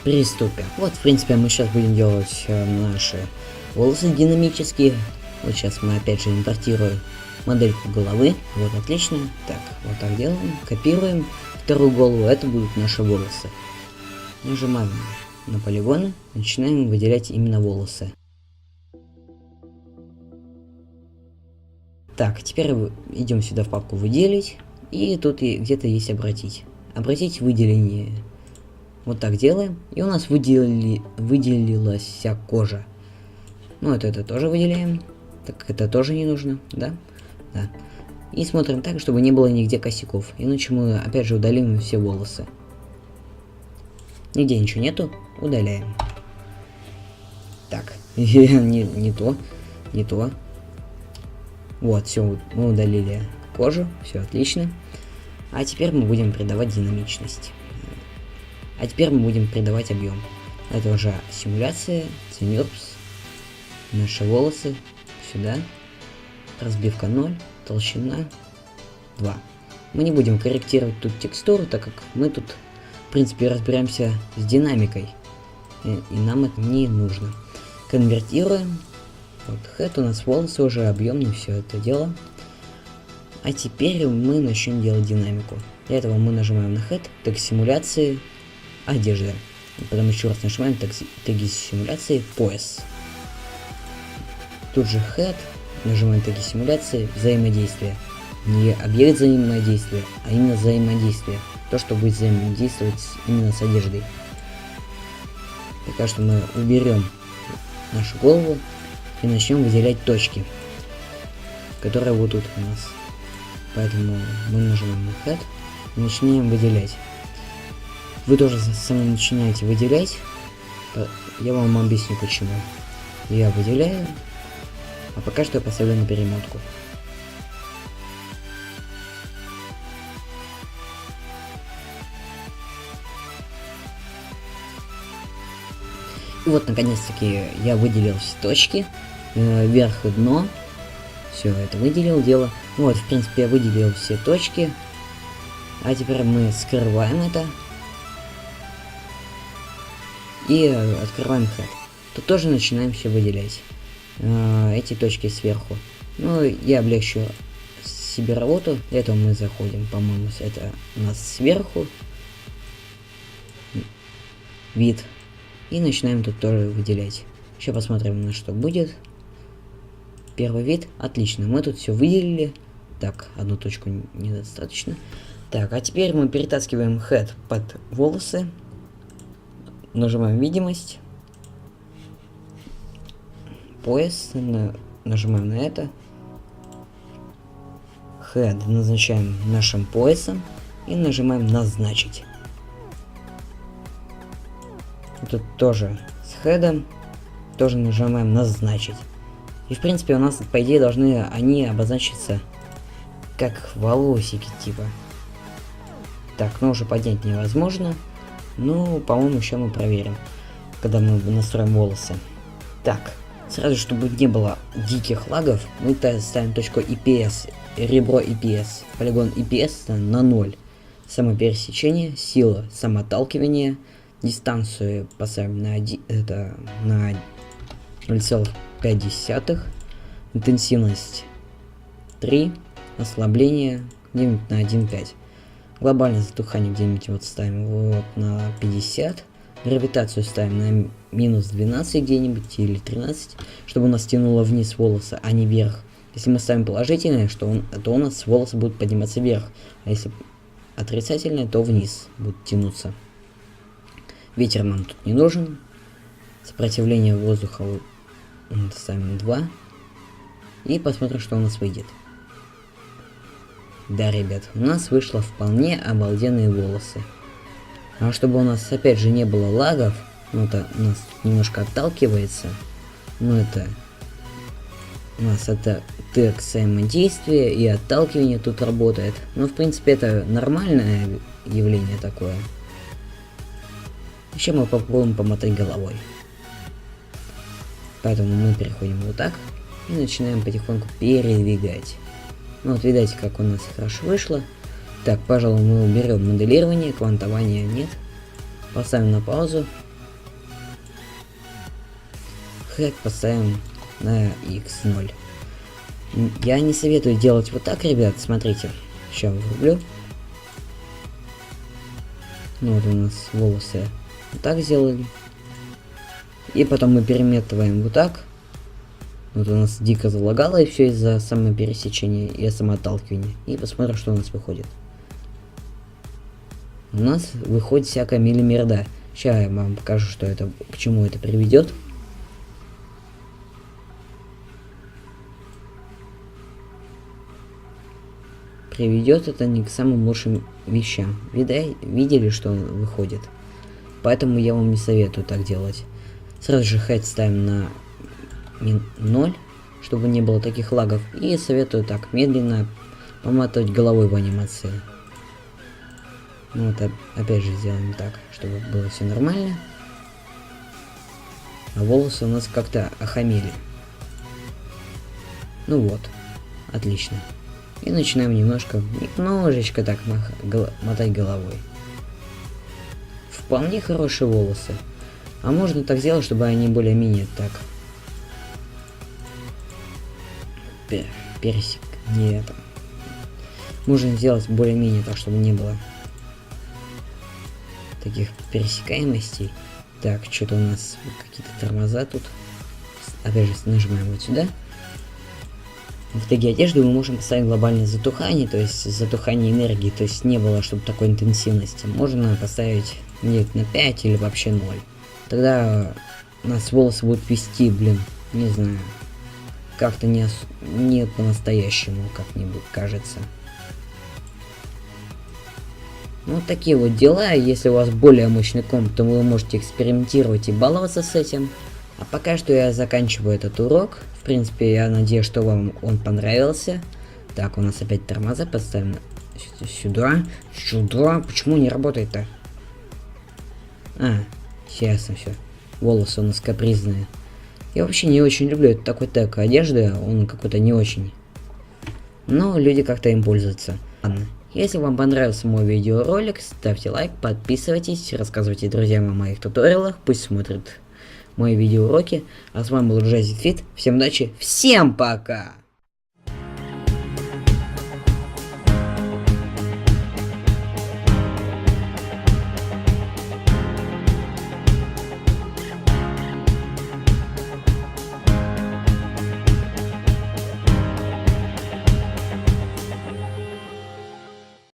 приступим. Вот, в принципе, мы сейчас будем делать наши волосы динамические. Вот сейчас мы опять же импортируем модельку головы. Вот, отлично. Так, вот так делаем. Копируем вторую голову. Это будут наши волосы. Нажимаем на полигоны. Начинаем выделять именно волосы. Так, теперь идем сюда в папку «Выделить». И тут где-то есть «Обратить». Обратить выделение. Вот так делаем. И у нас выделилась вся кожа. Ну, это тоже выделяем. Так, это тоже не нужно, да? Да. И смотрим так, чтобы не было нигде косяков. Иначе мы опять же удалим все волосы. Нигде ничего нету. Удаляем. Так. Не то. Вот, все, мы удалили кожу. Все отлично. А теперь мы будем придавать динамичность. А теперь мы будем придавать объем. Это уже симуляция, ценюрпс, наши волосы, сюда, разбивка 0, толщина 2. Мы не будем корректировать тут текстуру, так как мы тут, в принципе, разбираемся с динамикой, и нам это не нужно. Конвертируем. Вот, head у нас волосы уже объемные, все это дело. А теперь мы начнем делать динамику. Для этого мы нажимаем на head, тег симуляции, одежда. Потом еще раз нажимаем теги симуляции, пояс. Тут же head, нажимаем теги симуляции, взаимодействие. Не объект взаимодействия, а именно взаимодействие. То, что будет взаимодействовать именно с одеждой. Пока что мы уберем нашу голову и начнем выделять точки, которые вот тут у нас. Поэтому мы нажимаем на head и начинаем выделять. Вы тоже сами начинаете выделять. Я вам объясню почему. Я выделяю, а пока что я поставлю на перемотку. И вот наконец-таки я выделил все точки. Вверх и дно. Все, это выделил дело. Вот, в принципе, я выделил все точки. А теперь мы скрываем это. И открываем head. Тут тоже начинаем все выделять. Эти точки сверху. Ну, я облегчу себе работу. Для этого мы заходим, по-моему, это у нас сверху. Вид. И начинаем тут тоже выделять. Сейчас посмотрим, на что будет. Первый вид. Отлично. Мы тут все выделили. Так, одну точку недостаточно. Так, а теперь мы перетаскиваем head под волосы. Нажимаем видимость. Пояс. Нажимаем на это. Head назначаем нашим поясом. И нажимаем назначить. Тут тоже с хедом. Тоже нажимаем назначить. И в принципе у нас, по идее, должны они обозначиться как волосики типа. Так, ну уже поднять невозможно. Ну, по-моему, еще мы проверим, когда мы настроим волосы. Так, сразу, чтобы не было диких лагов, мы ставим точку EPS, ребро EPS, полигон EPS на 0. Самопересечение, сила, самоотталкивание, дистанцию поставим на 0,5, интенсивность 3, ослабление где-нибудь на 1,5. Глобальное затухание где-нибудь вот ставим вот на 50. Гравитацию ставим на минус 12 где-нибудь или 13, чтобы у нас тянуло вниз волосы, а не вверх. Если мы ставим положительное, то у нас волосы будут подниматься вверх, а если отрицательное, то вниз будут тянуться. Ветер нам тут не нужен. Сопротивление воздуха ставим 2. И посмотрим, что у нас выйдет. Да, ребят, у нас вышло вполне обалденные волосы. А чтобы у нас опять же не было лагов, ну это у нас немножко отталкивается. Ну это у нас это тег взаимодействия и отталкивание тут работает. Но в принципе это нормальное явление такое. Еще мы попробуем помотать головой. Поэтому мы переходим вот так и начинаем потихоньку передвигать. Ну вот видите, как у нас хорошо вышло. Так, пожалуй, мы уберем моделирование, квантования нет. Поставим на паузу хэт поставим на x0. Я не советую делать вот так, ребят, смотрите. Сейчас врублю. Ну вот у нас волосы вот так сделали. И потом мы переметываем вот так. Вот у нас дико залагало, и все из-за самопересечения и самоотталкивания. И посмотрим, что у нас выходит. У нас выходит всякая милимерда. Сейчас я вам покажу, что это, к чему это приведет. Приведет это не к самым лучшим вещам. Видели, что выходит? Поэтому я вам не советую так делать. Сразу же head ставим на 0, чтобы не было таких лагов. И советую так медленно поматывать головой в анимации. Ну вот опять же сделаем так, чтобы было все нормально. А волосы у нас как-то охамели. Ну вот, отлично. И начинаем немножечко так мотать головой. Вполне хорошие волосы. А можно так сделать, чтобы они более-менее так. Персик. Не это. Можно сделать более-менее так, чтобы не было таких пересекаемостей. Так, что-то у нас какие-то тормоза тут. Опять же, нажимаем вот сюда. В теге одежды мы можем поставить глобальное затухание, то есть затухание энергии, то есть не было, чтобы такой интенсивности. Можно поставить нет на 5 или вообще 0. Тогда у нас волосы будут вести, блин, не знаю, как-то не по-настоящему, как-нибудь кажется. Вот такие вот дела. Если у вас более мощный комп, то вы можете экспериментировать и баловаться с этим. А пока что я заканчиваю этот урок. В принципе, я надеюсь, что вам он понравился. Так, у нас опять тормоза. Поставим сюда. Сюда. Почему не работает-то? А, ясно все. Волосы у нас капризные. Я вообще не очень люблю такой тег одежды. Он какой-то не очень. Но люди как-то им пользуются. Ладно. Если вам понравился мой видеоролик, ставьте лайк, подписывайтесь, рассказывайте друзьям о моих туториалах, пусть смотрят мои видеоуроки. А с вами был Jazzy Fit. Всем удачи, всем пока!